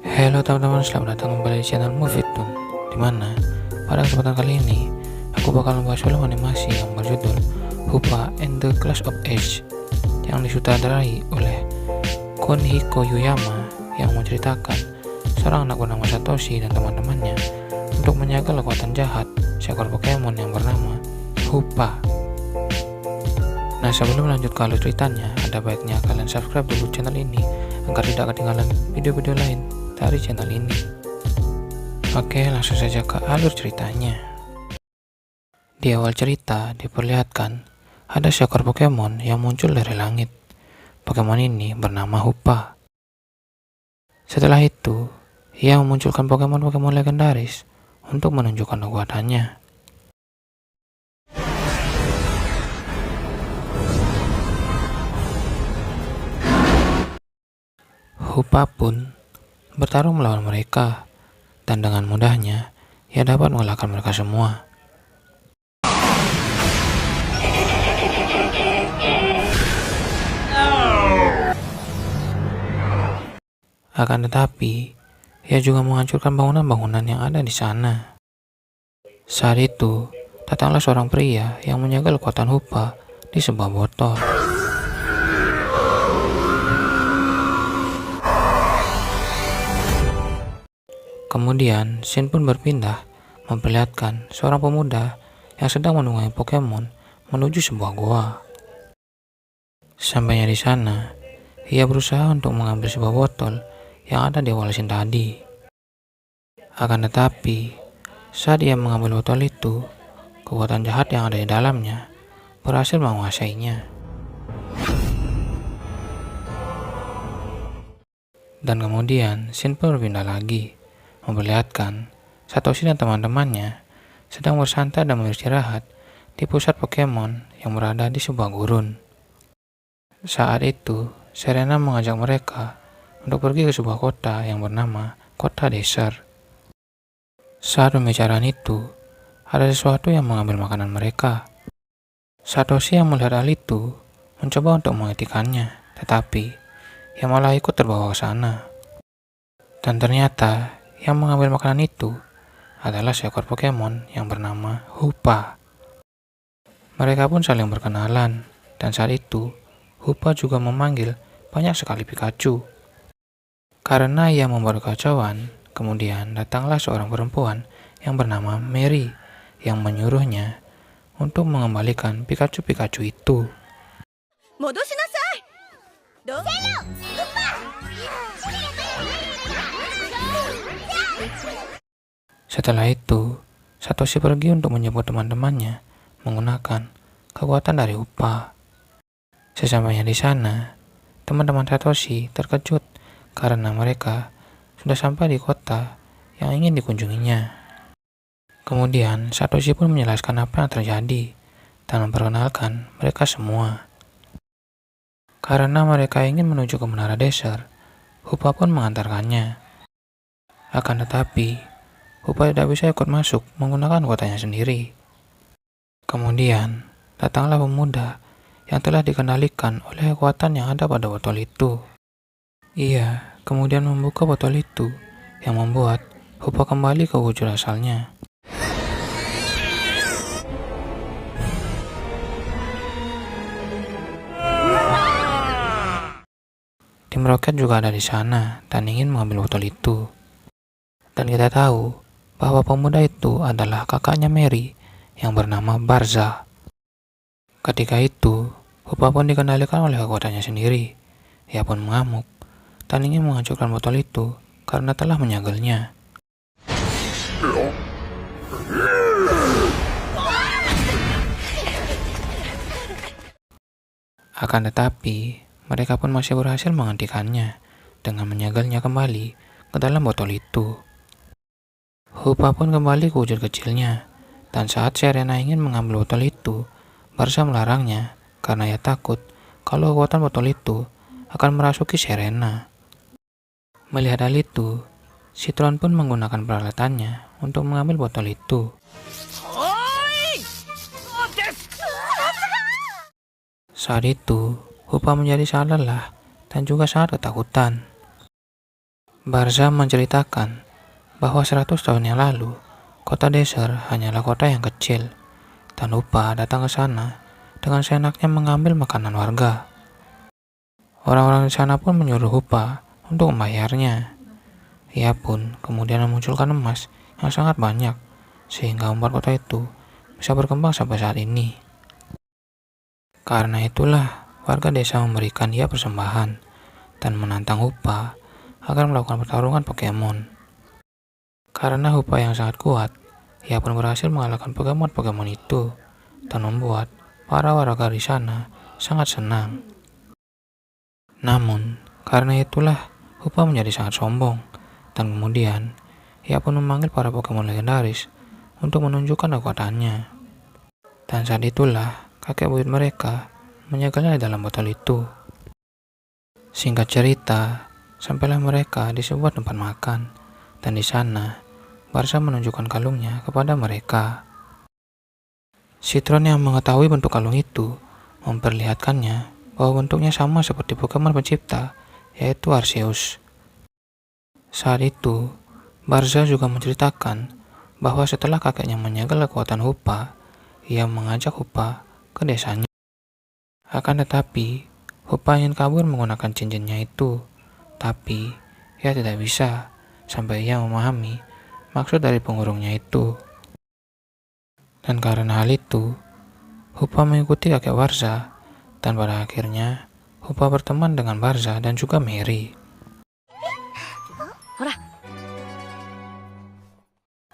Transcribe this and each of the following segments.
Halo teman-teman, selamat datang kembali di channel Movietune, dimana pada kesempatan kali ini aku bakal membahas film animasi yang berjudul Huppa and the Clash of Age yang disutradarai oleh Kunihiko Yuyama, yang menceritakan seorang anak bernama Satoshi dan teman-temannya untuk menyegel kekuatan jahat seekor Pokemon yang bernama Huppa. Nah, sebelum lanjut ke alur ceritanya, ada baiknya kalian subscribe dulu channel ini agar tidak ketinggalan video-video lain dari channel ini. Oke, langsung saja ke alur ceritanya. Di awal cerita diperlihatkan ada seekor Pokemon yang muncul dari langit. Pokemon ini bernama Huppa. Setelah itu, ia memunculkan Pokemon-Pokemon legendaris untuk menunjukkan kekuatannya. Huppa pun bertarung melawan mereka, dan dengan mudahnya ia dapat mengalahkan mereka semua. Akan tetapi, ia juga menghancurkan bangunan-bangunan yang ada di sana. Saat itu, datanglah seorang pria yang menyegel kekuatan Huppa di sebuah botol. Kemudian, scene pun berpindah, memperlihatkan seorang pemuda yang sedang menunggangi Pokemon menuju sebuah goa. Sampainya di sana, ia berusaha untuk mengambil sebuah botol yang ada di awal scene tadi. Akan tetapi, saat ia mengambil botol itu, kekuatan jahat yang ada di dalamnya berhasil menguasainya. Dan kemudian, scene pun berpindah lagi, memperlihatkan Satoshi dan teman-temannya sedang bersantai dan beristirahat di pusat Pokemon yang berada di sebuah gurun. Saat itu, Serena mengajak mereka untuk pergi ke sebuah kota yang bernama Kota Desert. Saat pembicaraan itu, ada sesuatu yang mengambil makanan mereka. Satoshi yang melihat hal itu mencoba untuk menghentikannya, tetapi ia malah ikut terbawa ke sana. Dan ternyata yang mengambil makanan itu adalah seekor Pokemon yang bernama Huppa. Mereka pun saling berkenalan, dan saat itu Huppa juga memanggil banyak sekali Pikachu. Karena ia membuat kekacauan, kemudian datanglah seorang perempuan yang bernama Mary yang menyuruhnya untuk mengembalikan Pikachu-Pikachu itu. Setelah itu, Satoshi pergi untuk menjemput teman-temannya menggunakan kekuatan dari Huppa. Sesampainya di sana, teman-teman Satoshi terkejut karena mereka sudah sampai di kota yang ingin dikunjunginya. Kemudian, Satoshi pun menjelaskan apa yang terjadi dan memperkenalkan mereka semua. Karena mereka ingin menuju ke Menara Desert, Huppa pun mengantarkannya. Akan tetapi, Huppa tidak bisa ikut masuk menggunakan kotanya sendiri. Kemudian, datanglah pemuda yang telah dikendalikan oleh kekuatan yang ada pada botol itu. Ia kemudian membuka botol itu, yang membuat Huppa kembali ke wujud asalnya. Tim Rocket juga ada di sana dan ingin mengambil botol itu. Dan kita tahu bahwa pemuda itu adalah kakaknya Mary yang bernama Barza. Ketika itu, Huppa pun dikendalikan oleh kekuatannya sendiri. Ia pun mengamuk dan ingin menghancurkan botol itu karena telah menyegelnya. Akan tetapi, mereka pun masih berhasil menghentikannya dengan menyegelnya kembali ke dalam botol itu. Huppa pun kembali ke wujud kecilnya, dan saat Serena ingin mengambil botol itu, Barza melarangnya karena ia takut kalau kekuatan botol itu akan merasuki Serena. Melihat hal itu, Citron pun menggunakan peralatannya untuk mengambil botol itu. Saat itu, Hoopa menjadi sangat lelah dan juga sangat ketakutan. Barza menceritakan bahwa 100 tahun yang lalu, kota Desert hanyalah kota yang kecil, dan Hoopa datang ke sana dengan seenaknya mengambil makanan warga. Orang-orang di sana pun menyuruh Hoopa untuk membayarnya. Ia pun kemudian memunculkan emas yang sangat banyak, sehingga membuat kota itu bisa berkembang sampai saat ini. Karena itulah, warga desa memberikan dia persembahan dan menantang Hoopa agar melakukan pertarungan Pokemon. Karena Hoopa yang sangat kuat, ia pun berhasil mengalahkan Pokemon itu dan membuat para warga di sana sangat senang. Namun, karena itulah Hoopa menjadi sangat sombong dan kemudian ia pun memanggil para Pokemon legendaris untuk menunjukkan kekuatannya. Dan saat itulah kakek buyut mereka menyegelnya di dalam botol itu. Singkat cerita, sampailah mereka di sebuah tempat makan, dan di sana Barza menunjukkan kalungnya kepada mereka. Citron yang mengetahui bentuk kalung itu memperlihatkannya bahwa bentuknya sama seperti Pokemon pencipta, yaitu Arceus. Saat itu, Barza juga menceritakan bahwa setelah kakeknya menyegel kekuatan Hoopa, ia mengajak Hoopa ke desanya. Akan tetapi, Hoopa ingin kabur menggunakan cincinnya itu, tapi ia tidak bisa sampai ia memahami maksud dari pengurungnya itu. Dan karena hal itu, Hoopa mengikuti kakek Barza, dan pada akhirnya Hoopa berteman dengan Barza dan juga Mary.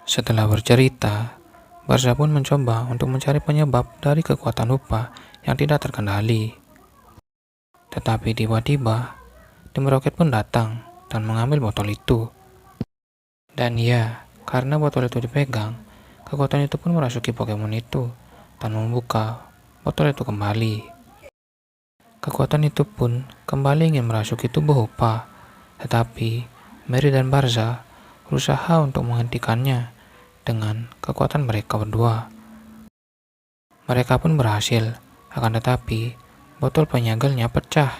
Setelah bercerita, Barza pun mencoba untuk mencari penyebab dari kekuatan Hoopa yang tidak terkendali. Tetapi tiba-tiba, tim Rocket pun datang dan mengambil botol itu. Dan ya, karena botol itu dipegang, kekuatan itu pun merasuki Pokemon itu dan membuka botol itu kembali. Kekuatan itu pun kembali ingin merasuki tubuh Hoopa, tetapi Mary dan Barza berusaha untuk menghentikannya dengan kekuatan mereka berdua. Mereka pun berhasil, akan tetapi botol penyegelnya pecah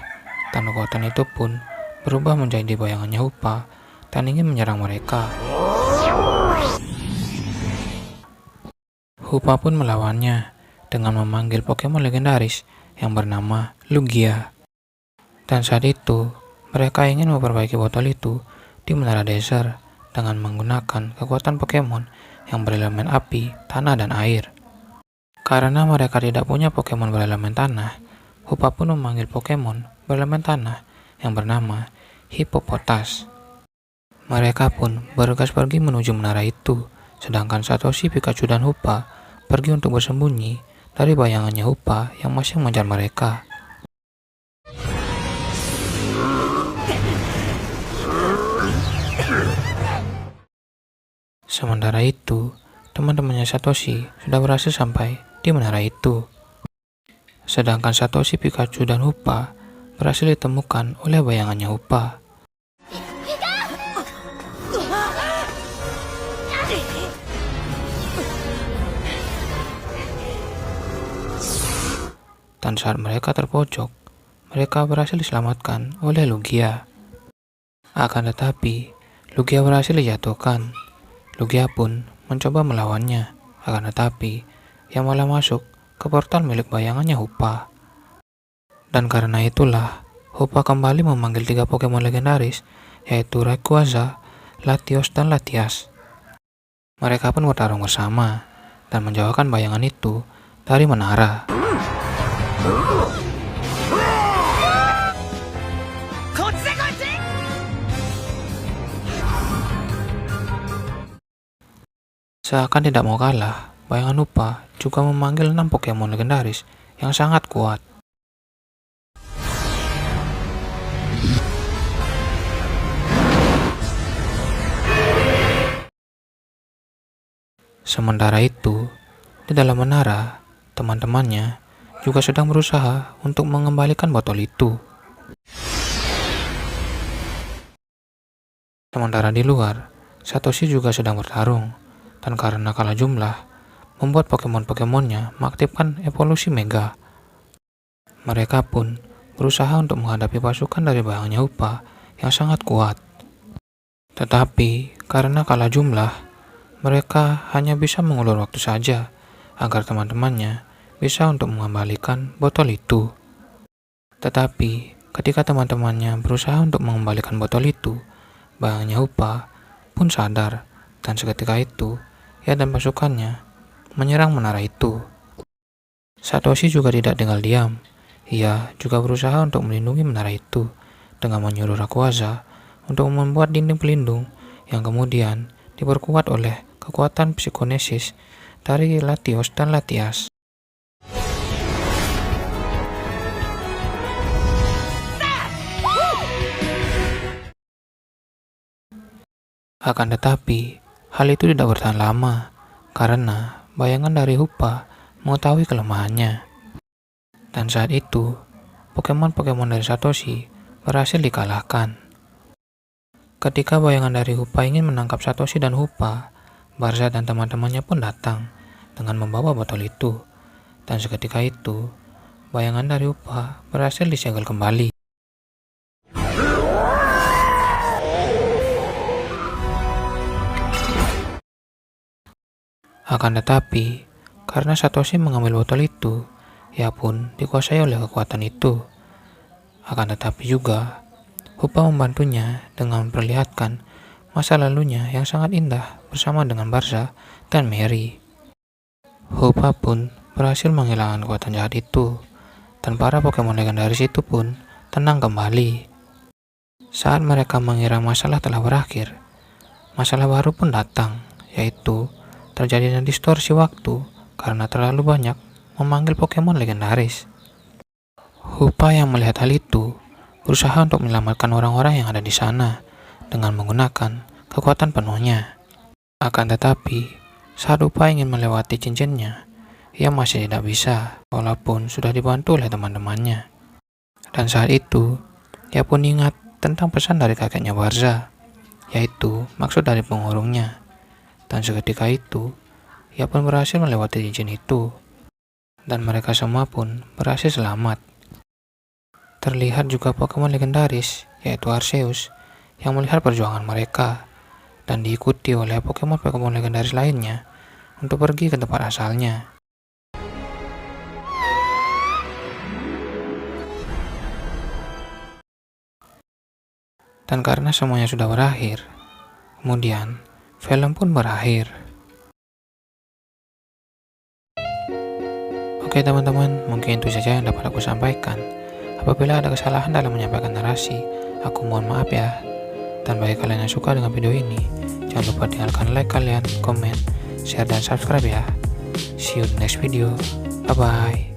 dan kekuatan itu pun berubah menjadi bayangannya Hoopa dan ingin menyerang mereka. Hoopa pun melawannya dengan memanggil Pokemon legendaris yang bernama Lugia. Dan saat itu, mereka ingin memperbaiki botol itu di Menara Desert dengan menggunakan kekuatan Pokemon yang berelemen api, tanah, dan air. Karena mereka tidak punya Pokemon berelemen tanah, Hoopa pun memanggil Pokemon berelemen tanah yang bernama Hippopotas. Mereka pun bergegas pergi menuju menara itu, sedangkan Satoshi, Pikachu, dan Hoopa pergi untuk bersembunyi dari bayangannya Hoopa yang masih mengejar mereka. Sementara itu, teman-temannya Satoshi sudah berhasil sampai di menara itu. Sedangkan Satoshi, Pikachu, dan Hoopa berhasil ditemukan oleh bayangannya Hoopa. Dan saat mereka terpojok, mereka berhasil diselamatkan oleh Lugia. Akan tetapi, Lugia berhasil dijatuhkan. Lugia pun mencoba melawannya, akan tetapi ia malah masuk ke portal milik bayangannya Hoopa. Dan karena itulah, Hoopa kembali memanggil 3 Pokemon legendaris, yaitu Rayquaza, Latios, dan Latias. Mereka pun bertarung bersama dan menjauhkan bayangan itu dari menara. Seakan tidak mau kalah, bayangan Hoopa juga memanggil 6 Pokemon legendaris yang sangat kuat. Sementara itu, di dalam menara, teman-temannya juga sedang berusaha untuk mengembalikan botol itu. Sementara di luar, Satoshi juga sedang bertarung, dan karena kalah jumlah, membuat Pokemon-Pokemonnya mengaktifkan evolusi Mega. Mereka pun berusaha untuk menghadapi pasukan dari bayangnya Huppa yang sangat kuat. Tetapi karena kalah jumlah, mereka hanya bisa mengulur waktu saja agar teman-temannya bisa untuk mengembalikan botol itu. Tetapi ketika teman-temannya berusaha untuk mengembalikan botol itu, bayangnya Huppa pun sadar, dan seketika itu ia dan pasukannya menyerang menara itu. Satoshi juga tidak tinggal diam. Ia juga berusaha untuk melindungi menara itu dengan menyuruh Rayquaza untuk membuat dinding pelindung yang kemudian diperkuat oleh kekuatan psikonesis dari Latios dan Latias. Akan tetapi, hal itu tidak bertahan lama karena bayangan dari Huppa mengetahui kelemahannya. Dan saat itu, Pokemon-Pokemon dari Satoshi berhasil dikalahkan. Ketika bayangan dari Huppa ingin menangkap Satoshi dan Huppa, Barza dan teman-temannya pun datang dengan membawa botol itu. Dan seketika itu, bayangan dari Huppa berhasil disegel kembali. Akan tetapi, karena Satoshi mengambil botol itu, ia pun dikuasai oleh kekuatan itu. Akan tetapi juga, Huppa membantunya dengan memperlihatkan masa lalunya yang sangat indah bersama dengan Barza dan Mary. Huppa pun berhasil menghilangkan kekuatan jahat itu, dan para Pokemon legendaris itu pun tenang kembali. Saat mereka mengira masalah telah berakhir, masalah baru pun datang, yaitu terjadinya distorsi waktu karena terlalu banyak memanggil Pokemon legendaris. Huppa yang melihat hal itu berusaha untuk menyelamatkan orang-orang yang ada di sana dengan menggunakan kekuatan penuhnya. Akan tetapi, saat Huppa ingin melewati cincinnya, ia masih tidak bisa walaupun sudah dibantu oleh teman-temannya. Dan saat itu, ia pun ingat tentang pesan dari kakeknya Barza, yaitu maksud dari pengurungnya. Dan seketika itu, ia pun berhasil melewati cincin itu. Dan mereka semua pun berhasil selamat. Terlihat juga Pokemon legendaris, yaitu Arceus, yang melihat perjuangan mereka, dan diikuti oleh Pokemon-Pokemon legendaris lainnya untuk pergi ke tempat asalnya. Dan karena semuanya sudah berakhir, kemudian film pun berakhir. Oke teman-teman, mungkin itu saja yang dapat aku sampaikan. Apabila ada kesalahan dalam menyampaikan narasi, aku mohon maaf ya. Dan bagi kalian yang suka dengan video ini, jangan lupa tinggalkan like kalian, komen, share, dan subscribe ya. See you in the next video. Bye-bye.